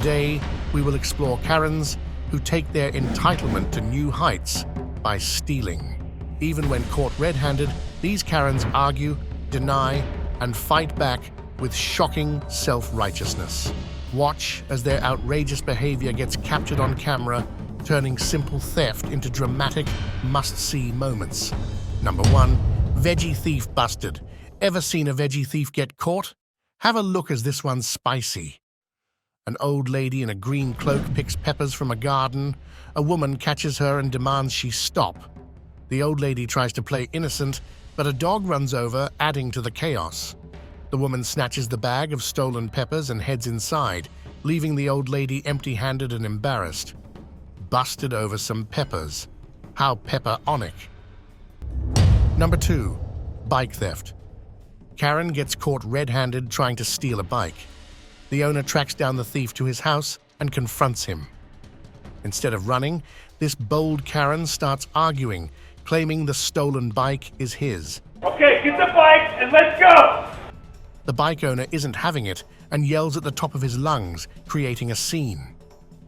Today, we will explore Karens who take their entitlement to new heights by stealing. Even when caught red-handed, these Karens argue, deny, and fight back with shocking self-righteousness. Watch as their outrageous behavior gets captured on camera, turning simple theft into dramatic, must-see moments. Number 1. Veggie thief busted. Ever seen a veggie thief get caught? Have a look as this one's spicy. An old lady in a green cloak picks peppers from a garden. A woman catches her and demands she stop. The old lady tries to play innocent, but a dog runs over, adding to the chaos. The woman snatches the bag of stolen peppers and heads inside, leaving the old lady empty-handed and embarrassed. Busted over some peppers. How pepper-onic. Number 2. Bike theft. Karen gets caught red-handed trying to steal a bike. The owner tracks down the thief to his house and confronts him. Instead of running, this bold Karen starts arguing, claiming the stolen bike is his. Okay, get the bike and let's go! The bike owner isn't having it and yells at the top of his lungs, creating a scene.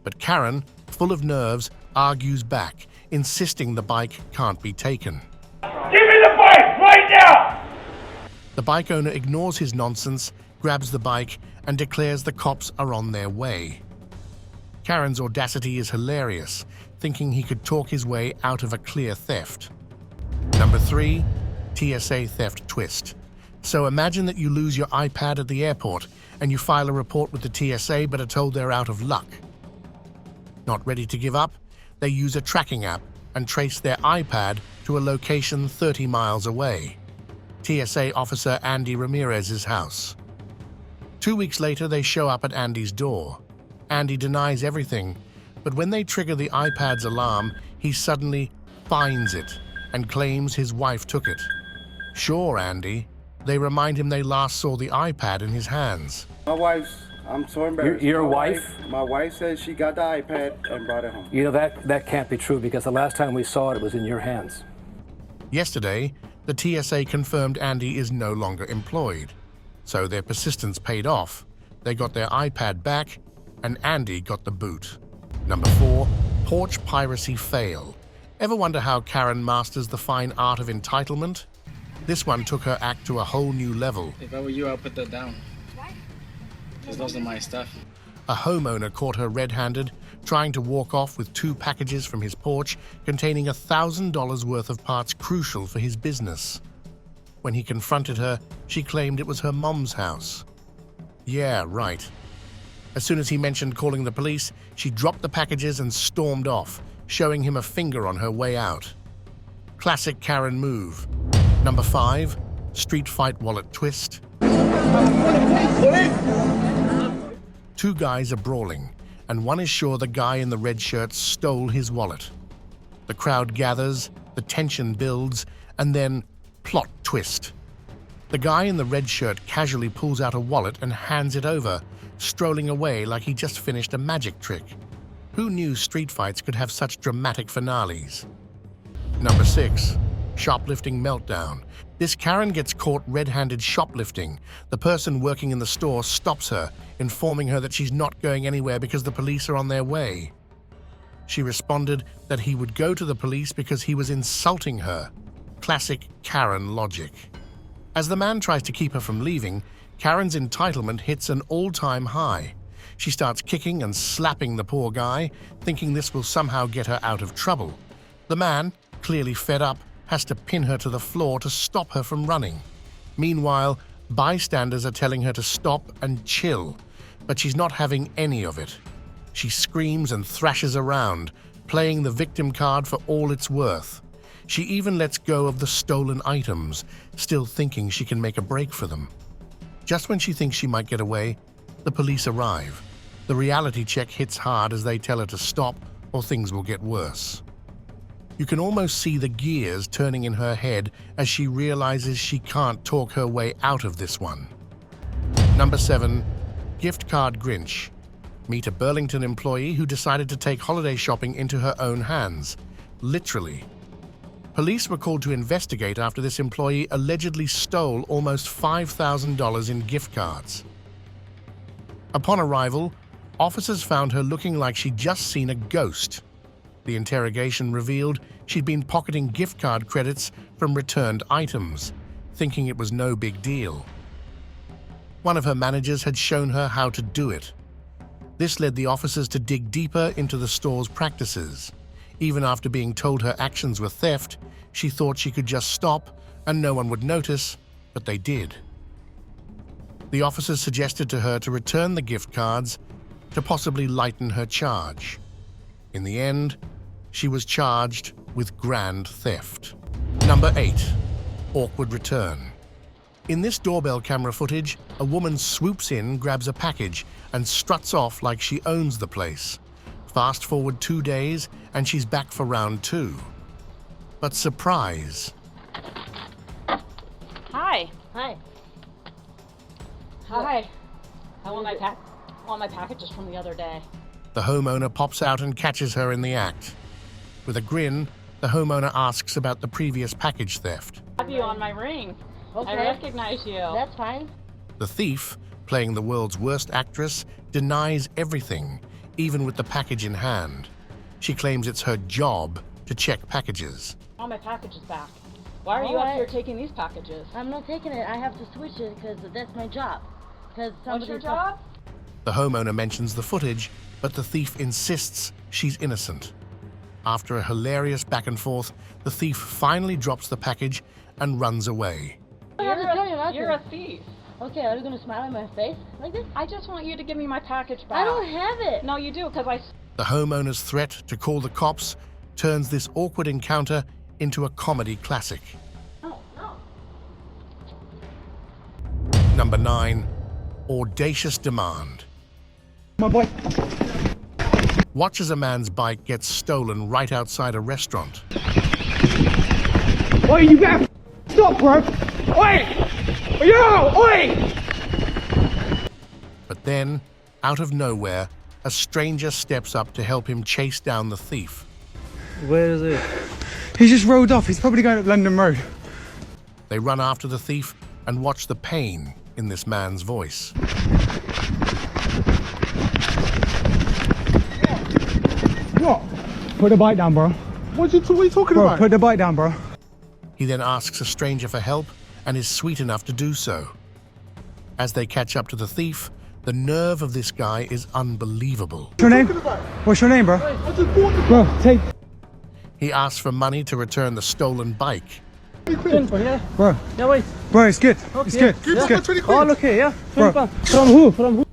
But Karen, full of nerves, argues back, insisting the bike can't be taken. Give me the bike right now! The bike owner ignores his nonsense, grabs the bike, and declares the cops are on their way. Karen's audacity is hilarious, thinking he could talk his way out of a clear theft. Number 3. TSA theft twist. So imagine that you lose your iPad at the airport and you file a report with the TSA but are told they're out of luck. Not ready to give up, they use a tracking app and trace their iPad to a location 30 miles away. TSA officer Andy Ramirez's house. 2 weeks later, they show up at Andy's door. Andy denies everything, but when they trigger the iPad's alarm, he suddenly finds it and claims his wife took it. Sure, Andy. They remind him they last saw the iPad in his hands. I'm so embarrassed. Your wife? My wife said she got the iPad and brought it home. You know, that can't be true because the last time we saw it, it was in your hands. Yesterday, the TSA confirmed Andy is no longer employed. So their persistence paid off. They got their iPad back, and Andy got the boot. Number 4. Porch piracy fail. Ever wonder how Karen masters the fine art of entitlement? This one took her act to a whole new level. If I were you, I'll put that down. Because those are my stuff. A homeowner caught her red-handed, trying to walk off with 2 packages from his porch containing $1,000 worth of parts crucial for his business. When he confronted her, she claimed it was her mom's house. Yeah, right. As soon as he mentioned calling the police, she dropped the packages and stormed off, showing him a finger on her way out. Classic Karen move. Number 5. Street fight wallet twist. 2 guys are brawling, and one is sure the guy in the red shirt stole his wallet. The crowd gathers, the tension builds, and then plot twist. The guy in the red shirt casually pulls out a wallet and hands it over, strolling away like he just finished a magic trick. Who knew street fights could have such dramatic finales? Number 6. Shoplifting meltdown. This Karen gets caught red-handed shoplifting. The person working in the store stops her, informing her that she's not going anywhere because the police are on their way. She responded that he would go to the police because he was insulting her. Classic Karen logic. As the man tries to keep her from leaving, Karen's entitlement hits an all-time high. She starts kicking and slapping the poor guy, thinking this will somehow get her out of trouble. The man, clearly fed up, has to pin her to the floor to stop her from running. Meanwhile, bystanders are telling her to stop and chill, but she's not having any of it. She screams and thrashes around, playing the victim card for all it's worth. She even lets go of the stolen items, still thinking she can make a break for them. Just when she thinks she might get away, the police arrive. The reality check hits hard as they tell her to stop or things will get worse. You can almost see the gears turning in her head as she realizes she can't talk her way out of this one. Number 7. Gift card Grinch. Meet a Burlington employee who decided to take holiday shopping into her own hands. Literally. Police were called to investigate after this employee allegedly stole almost $5,000 in gift cards. Upon arrival, Officers found her looking like she'd just seen a ghost. The interrogation revealed she'd been pocketing gift card credits from returned items, thinking it was no big deal. One of her managers had shown her how to do it. This led the officers to dig deeper into the store's practices. Even after being told her actions were theft, she thought she could just stop and no one would notice, but they did. The officers suggested to her to return the gift cards to possibly lighten her charge. In the end, she was charged with grand theft. Number 8. Awkward return. In this doorbell camera footage, a woman swoops in, grabs a package, and struts off like she owns the place. Fast forward 2 days, and she's back for round 2. But surprise. Hi. Hi. Hi. I want my packages from the other day. The homeowner pops out and catches her in the act. With a grin, the homeowner asks about the previous package theft. I have you on my ring. Okay. I recognize you. That's fine. The thief, playing the world's worst actress, denies everything, even with the package in hand. She claims it's her job to check packages. I want my packages back. Why are you up here taking these packages? I'm not taking it. I have to switch it because that's my job. What's your job? The homeowner mentions the footage, but the thief insists she's innocent. After a hilarious back and forth, the thief finally drops the package and runs away. You're a thief. Okay, are you going to smile in my face like this? I just want you to give me my package back. I don't have it. No, you do, because I... The homeowner's threat to call the cops turns this awkward encounter into a comedy classic. No. Number 9. Audacious demand. My boy. Watch as a man's bike gets stolen right outside a restaurant. Oi, you better stop, bro. Oi! Yo, oi! But then, out of nowhere, a stranger steps up to help him chase down the thief. Where is it? He just rolled off. He's probably going up London Road. They run after the thief and watch the pain in this man's voice. What? Put the bike down, bro. What are you talking about? Put the bike down, bro. He then asks a stranger for help and is sweet enough to do so. As they catch up to the thief, the nerve of this guy is unbelievable. What's your name? What's your name, bro? Bro, take. He asks for money to return the stolen bike. Bro. Yeah, wait. Bro, it's good. Okay, It's good. yeah. It's good. Oh, look here, yeah. Bro. From who? From who?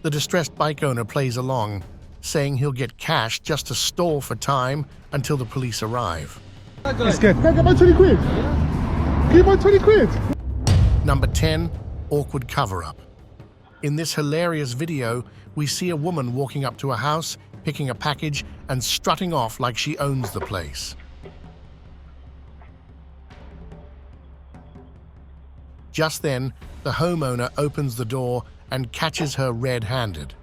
The distressed bike owner plays along, saying he'll get cash just to stall for time until the police arrive. It's good. Can I get my 20 quid? Give my 20 quid. Number 10. Awkward cover-up. In this hilarious video, we see a woman walking up to a house, picking a package, and strutting off like she owns the place. Just then, the homeowner opens the door and catches her red-handed.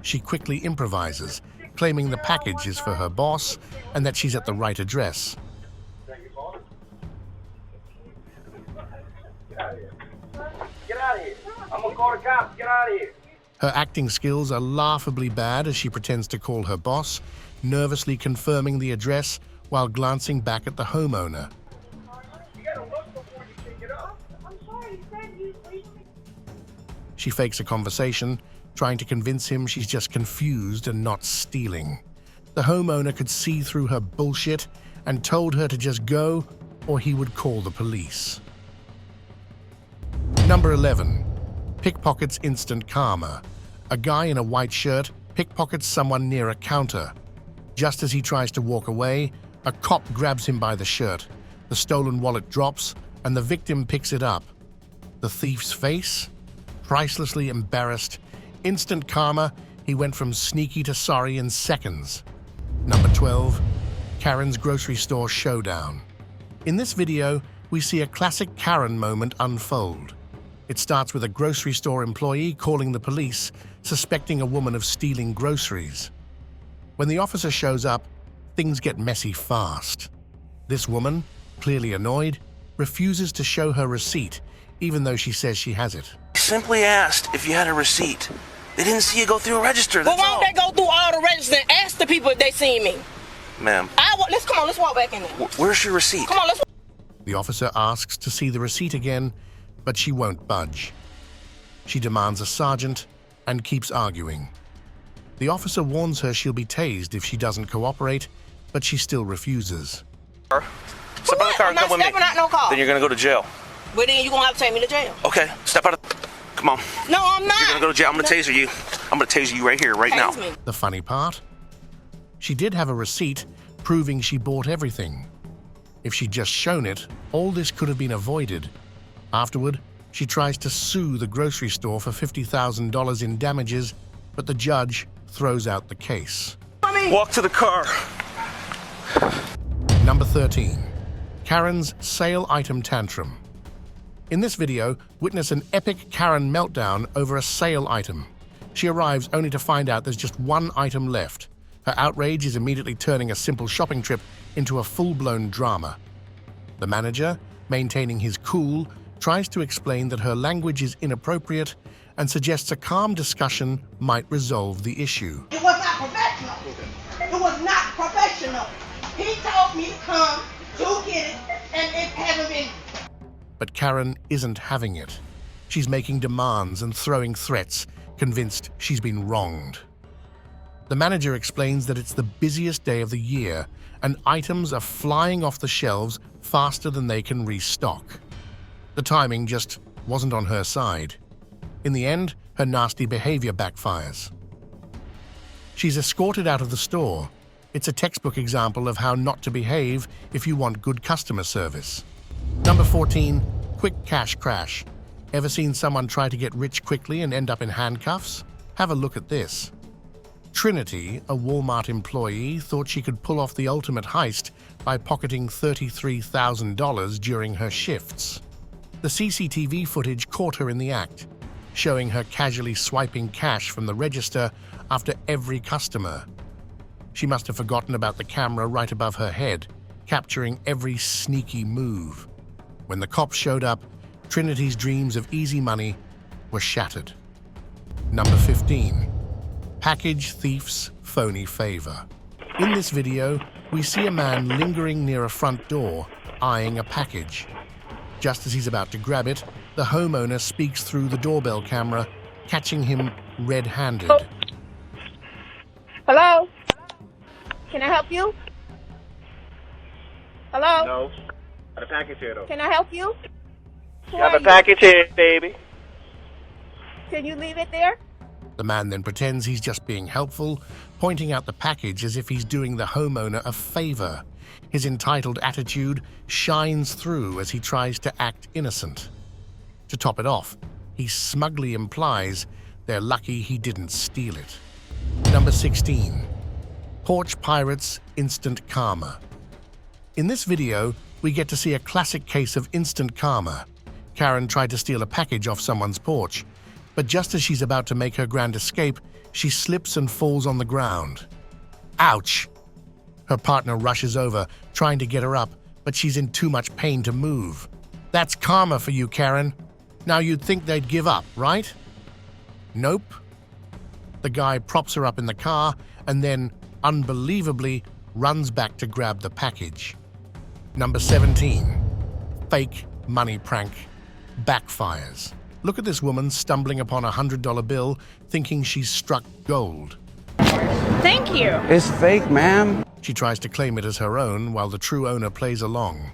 She quickly improvises, claiming the package is for her boss and that she's at the right address. Get out of here. I'm gonna call the cops. Get out of here. Her acting skills are laughably bad as she pretends to call her boss, nervously confirming the address while glancing back at the homeowner. You gotta look before you pick it up. I'm sorry, She fakes a conversation, trying to convince him she's just confused and not stealing. The homeowner could see through her bullshit and told her to just go or he would call the police. Number 11. Pickpocket's instant karma. A guy in a white shirt pickpockets someone near a counter. Just as he tries to walk away, a cop grabs him by the shirt. The stolen wallet drops, and the victim picks it up. The thief's face? Pricelessly embarrassed. Instant karma, he went from sneaky to sorry in seconds. Number 12. Karen's grocery store showdown. In this video, we see a classic Karen moment unfold. It starts with a grocery store employee calling the police, suspecting a woman of stealing groceries. When the officer shows up, things get messy fast. This woman, clearly annoyed, refuses to show her receipt, even though she says she has it. Simply asked if you had a receipt. They didn't see you go through a register. Well, That's why all. don't they go through all the registers and ask the people if they seen me? Ma'am, Let's walk back in there. where's your receipt? Come on, let's. The officer asks to see the receipt again, but she won't budge. She demands a sergeant and keeps arguing. The officer warns her she'll be tased if she doesn't cooperate, but she still refuses. Step out of the car I'm and not come with me. stepping out no car. Then you're gonna go to jail. Well, then you're gonna have to take me to jail. Okay, step out of. Come on. No, I'm not. You're gonna go to jail. I'm gonna taser you. I'm gonna taser you right here, right now. Tase me. The funny part? She did have a receipt proving she bought everything. If she'd just shown it, all this could have been avoided. Afterward, she tries to sue the grocery store for $50,000 in damages, but the judge throws out the case. Walk to the car. Number 13. Karen's sale item tantrum. In this video, witness an epic Karen meltdown over a sale item. She arrives only to find out there's just one item left. Her outrage is immediately turning a simple shopping trip into a full-blown drama. The manager, maintaining his cool, tries to explain that her language is inappropriate and suggests a calm discussion might resolve the issue. It was not professional. It was not professional. He told me to come to get it, and it hasn't been. But Karen isn't having it. She's making demands and throwing threats, convinced she's been wronged. The manager explains that it's the busiest day of the year and items are flying off the shelves faster than they can restock. The timing just wasn't on her side. In the end, her nasty behavior backfires. She's escorted out of the store. It's a textbook example of how not to behave if you want good customer service. Number 14, quick cash crash. Ever seen someone try to get rich quickly and end up in handcuffs? Have a look at this. Trinity, a Walmart employee, thought she could pull off the ultimate heist by pocketing $33,000 during her shifts. The CCTV footage caught her in the act, showing her casually swiping cash from the register after every customer. She must have forgotten about the camera right above her head, capturing every sneaky move. When the cops showed up, Trinity's dreams of easy money were shattered. Number 15. Package thief's phony favor. In this video, we see a man lingering near a front door, eyeing a package. Just as he's about to grab it, the homeowner speaks through the doorbell camera, catching him red-handed. Oh. Hello? Can I help you? Hello? No. Got a package here, though. Can I help you? Who Got are a package here, baby. Can you leave it there? The man then pretends he's just being helpful, pointing out the package as if he's doing the homeowner a favor. His entitled attitude shines through as he tries to act innocent. To top it off, he smugly implies they're lucky he didn't steal it. Number 16. Porch Pirates Instant Karma. In this video, we get to see a classic case of instant karma. Karen tried to steal a package off someone's porch, but just as she's about to make her grand escape, she slips and falls on the ground. Ouch! Her partner rushes over, trying to get her up, but she's in too much pain to move. That's karma for you, Karen. Now you'd think they'd give up, right? Nope. The guy props her up in the car and then, unbelievably, runs back to grab the package. Number 17. Fake money prank backfires. Look at this woman stumbling upon a $100 bill, thinking she's struck gold. Thank you. It's fake, ma'am. She tries to claim it as her own while the true owner plays along.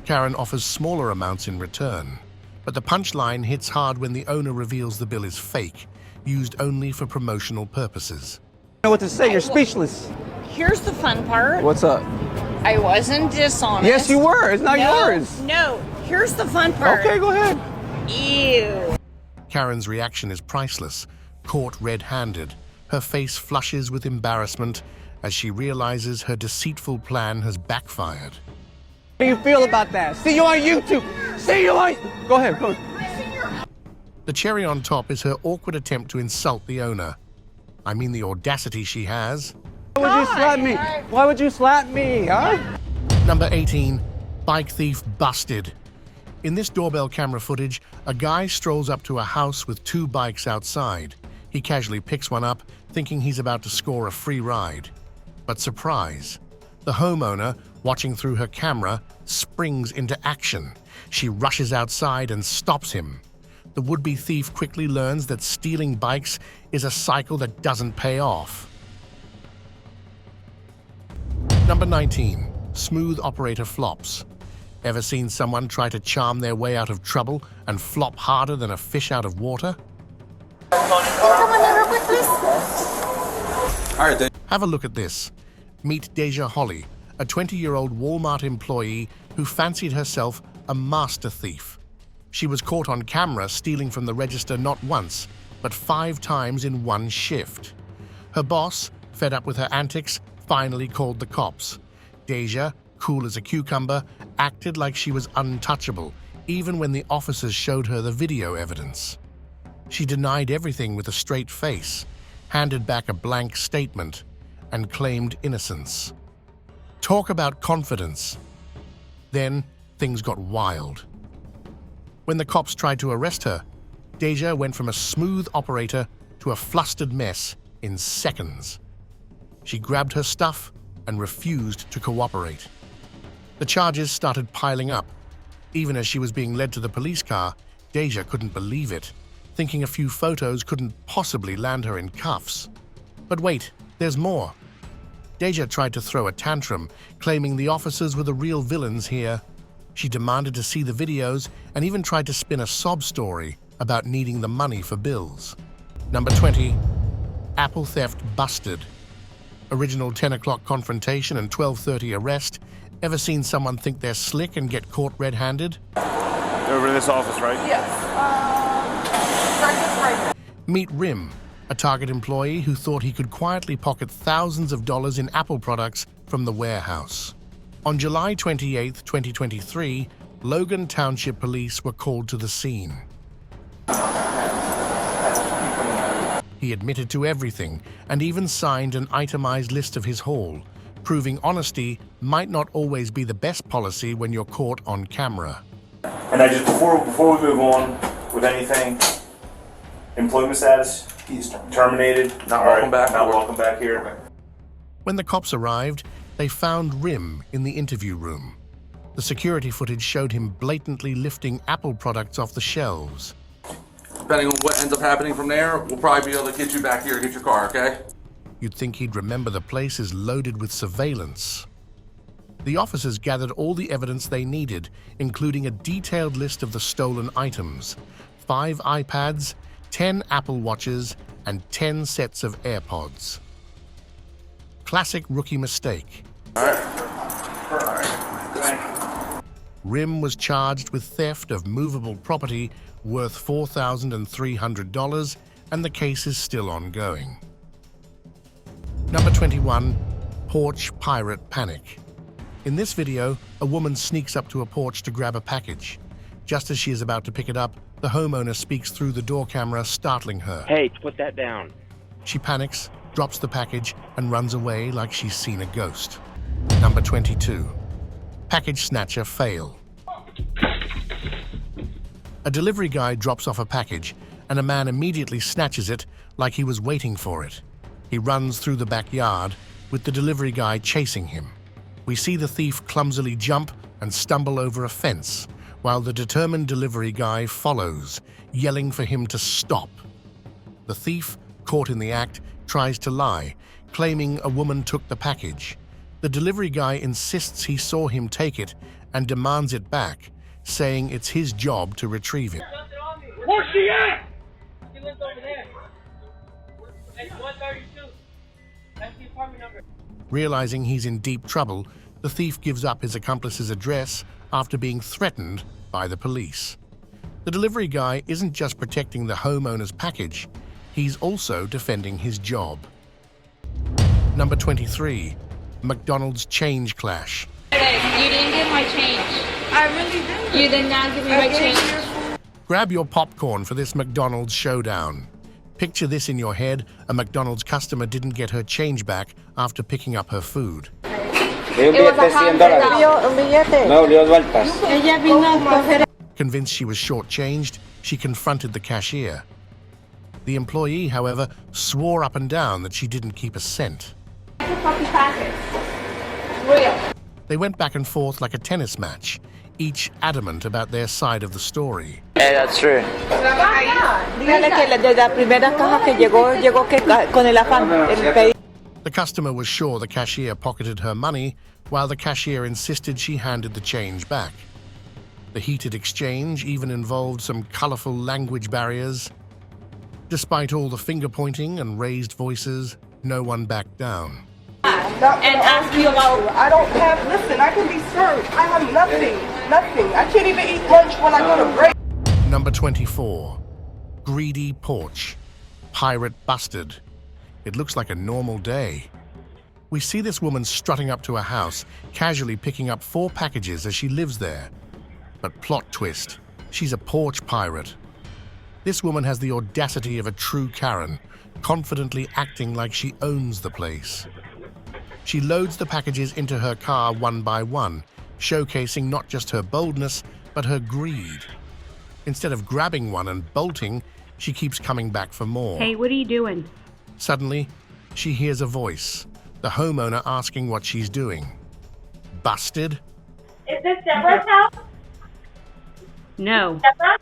Karen offers smaller amounts in return, but the punchline hits hard when the owner reveals the bill is fake, used only for promotional purposes. I don't know what to say. You're speechless. Here's the fun part. What's up? I wasn't dishonest. Yes, you were. It's not yours. No, here's the fun part. Okay, go ahead. Ew. Karen's reaction is priceless. Caught red-handed, her face flushes with embarrassment as she realizes her deceitful plan has backfired. How do you feel about that? See you on YouTube. See you on... Go ahead, go ahead. The cherry on top is her awkward attempt to insult the owner. I mean the audacity she has. Why would you slap me? Why would you slap me, huh? Number 18. Bike thief busted. In this doorbell camera footage, a guy strolls up to a house with 2 bikes outside. He casually picks one up, thinking he's about to score a free ride. But surprise, the homeowner, watching through her camera, springs into action. She rushes outside and stops him. The would-be thief quickly learns that stealing bikes is a cycle that doesn't pay off. Number 19. Smooth operator flops. Ever seen someone try to charm their way out of trouble and flop harder than a fish out of water? Have a look at this. Meet Deja Holly, a 20-year-old Walmart employee who fancied herself a master thief. She was caught on camera stealing from the register not once, but 5 times in one shift. Her boss, fed up with her antics, finally called the cops. Deja, cool as a cucumber, acted like she was untouchable, even when the officers showed her the video evidence. She denied everything with a straight face, handed back a blank statement, and claimed innocence. Talk about confidence. Then things got wild. When the cops tried to arrest her, Deja went from a smooth operator to a flustered mess in seconds. She grabbed her stuff and refused to cooperate. The charges started piling up. Even as she was being led to the police car, Deja couldn't believe it, thinking a few photos couldn't possibly land her in cuffs. But wait, there's more. Deja tried to throw a tantrum, claiming the officers were the real villains here. She demanded to see the videos and even tried to spin a sob story about needing the money for bills. Number 20. Apple theft busted. Original 10 o'clock confrontation and 12:30 arrest. Ever seen someone think they're slick and get caught red-handed? Over to this office, right? Yes. Right. Meet Rim, a Target employee who thought he could quietly pocket thousands of dollars in Apple products from the warehouse. On July 28, 2023, Logan Township Police were called to the scene. He admitted to everything and even signed an itemized list of his haul, proving honesty might not always be the best policy when you're caught on camera. And I just, before we move on with anything, employment status, he's terminated. Not welcome back. Not welcome back here. When the cops arrived, they found Rim in the interview room. The security footage showed him blatantly lifting Apple products off the shelves. Depending on what ends up happening from there, we'll probably be able to get you back here and get your car, okay? You'd think he'd remember the place is loaded with surveillance. The officers gathered all the evidence they needed, including a detailed list of the stolen items: 5 iPads, 10 Apple Watches, and 10 sets of AirPods. Classic rookie mistake. Rim was charged with theft of movable property worth $4,300, and the case is still ongoing. Number 21. Porch Pirate Panic. In this video, a woman sneaks up to a porch to grab a package. Just as she is about to pick it up, the homeowner speaks through the door camera, startling her. Hey, put that down. She panics, drops the package, and runs away like she's seen a ghost. Number 22. Package snatcher fail. A delivery guy drops off a package, and a man immediately snatches it like he was waiting for it. He runs through the backyard, with the delivery guy chasing him. We see the thief clumsily jump and stumble over a fence, while the determined delivery guy follows, yelling for him to stop. The thief, caught in the act, tries to lie, claiming a woman took the package. The delivery guy insists he saw him take it and demands it back, saying it's his job to retrieve it. Where's she at? She lives over there. It's 132. That's the apartment number. Realizing he's in deep trouble, the thief gives up his accomplice's address after being threatened by the police. The delivery guy isn't just protecting the homeowner's package, he's also defending his job. Number 23. McDonald's change clash. Hey, you didn't get my change. I really did. You did not give me my change. Grab your popcorn for this McDonald's showdown. Picture this in your head: a McDonald's customer didn't get her change back after picking up her food. It was $100. No, dio vueltas. Convinced she was shortchanged, she confronted the cashier. The employee, however, swore up and down that she didn't keep a cent. They went back and forth like a tennis match, each adamant about their side of the story. Yeah, that's true. The customer was sure the cashier pocketed her money, while the cashier insisted she handed the change back. The heated exchange even involved some colorful language barriers. Despite all the finger-pointing and raised voices, no one backed down. And ask you about... I don't have... Listen, I can be served. I have nothing. Nothing. I can't even eat lunch when I go to break. Number 24. Greedy Porch. Pirate busted. It looks like a normal day. We see this woman strutting up to a house, casually picking up 4 packages as she lives there. But plot twist, she's a porch pirate. This woman has the audacity of a true Karen, confidently acting like she owns the place. She loads the packages into her car one by one, showcasing not just her boldness, but her greed. Instead of grabbing one and bolting, she keeps coming back for more. Hey, what are you doing? Suddenly, she hears a voice, the homeowner asking what she's doing. Busted? Is this Deborah's house? No. Deborah?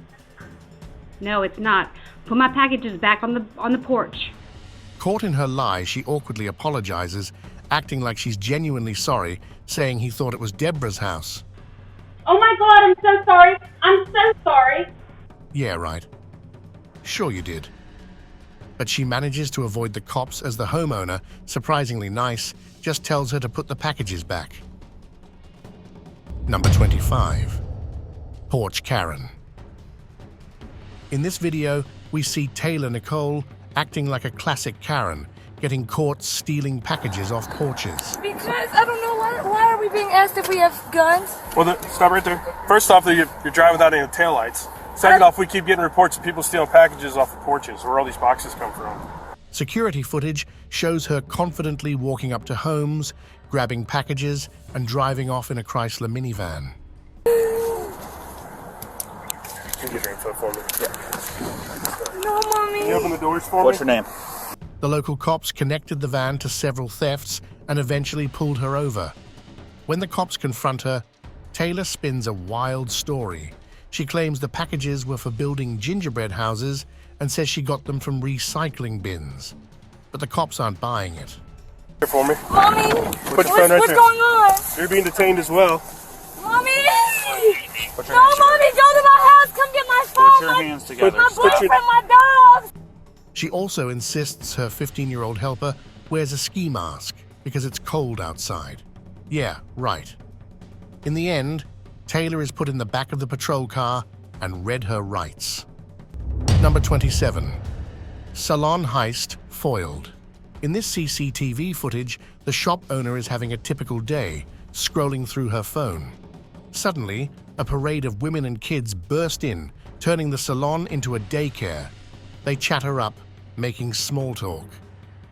No, it's not. Put my packages back on the porch. Caught in her lie, she awkwardly apologizes, acting like she's genuinely sorry, saying he thought it was Deborah's house. Oh my God, I'm so sorry. I'm so sorry. Yeah, right. Sure you did. But she manages to avoid the cops as the homeowner, surprisingly nice, just tells her to put the packages back. Number 25. Porch Karen. In this video, we see Taylor Nicole acting like a classic Karen, getting caught stealing packages off porches. Because I don't know why are we being asked if we have guns? Well, stop right there. First off, you're driving without any taillights. Second off, we keep getting reports of people stealing packages off the porches, where all these boxes come from. Security footage shows her confidently walking up to homes, grabbing packages, and driving off in a Chrysler minivan. Can you get your info for me? Yeah. No, Mommy. Can you open the doors for me? What's your name? The local cops connected the van to several thefts and eventually pulled her over. When the cops confront her, Taylor spins a wild story. She claims the packages were for building gingerbread houses and says she got them from recycling bins. But the cops aren't buying it. Here for me. Mommy, Put your phone right what's there. going on? You're being detained as well. Mommy! Put your No, hands Mommy, go to my house. Come get my phone. Put your hands together. My boyfriend, my dogs. She also insists her 15-year-old helper wears a ski mask because it's cold outside. Yeah, right. In the end, Taylor is put in the back of the patrol car and read her rights. Number 27. Salon heist foiled. In this CCTV footage, the shop owner is having a typical day, scrolling through her phone. Suddenly, a parade of women and kids burst in, turning the salon into a daycare. They chat her up, making small talk.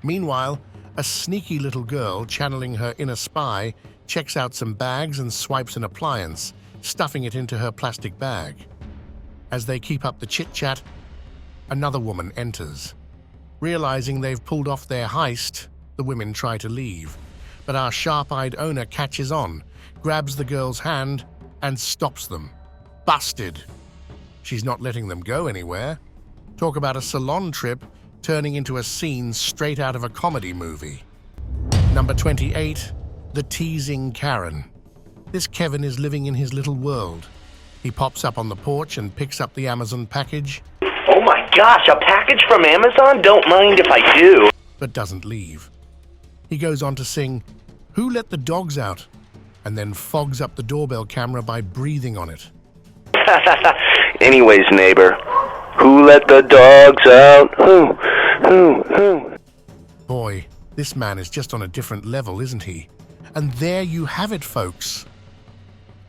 Meanwhile, a sneaky little girl, channeling her inner spy, checks out some bags and swipes an appliance, stuffing it into her plastic bag. As they keep up the chit-chat, another woman enters. Realizing they've pulled off their heist, the women try to leave. But our sharp-eyed owner catches on, grabs the girl's hand, and stops them. Busted! She's not letting them go anywhere. Talk about a salon trip turning into a scene straight out of a comedy movie. Number 28. The Teasing Karen. This Kevin is living in his little world. He pops up on the porch and picks up the Amazon package. Oh my gosh, a package from Amazon? Don't mind if I do. But doesn't leave. He goes on to sing, "Who let the dogs out?" and then fogs up the doorbell camera by breathing on it. Anyways, neighbor, who let the dogs out? Who? Boy, this man is just on a different level, isn't he? And there you have it, folks.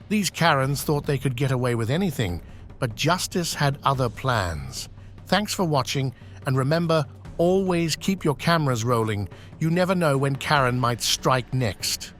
These Karens thought they could get away with anything, but justice had other plans. Thanks for watching, and remember, always keep your cameras rolling. You never know when Karen might strike next.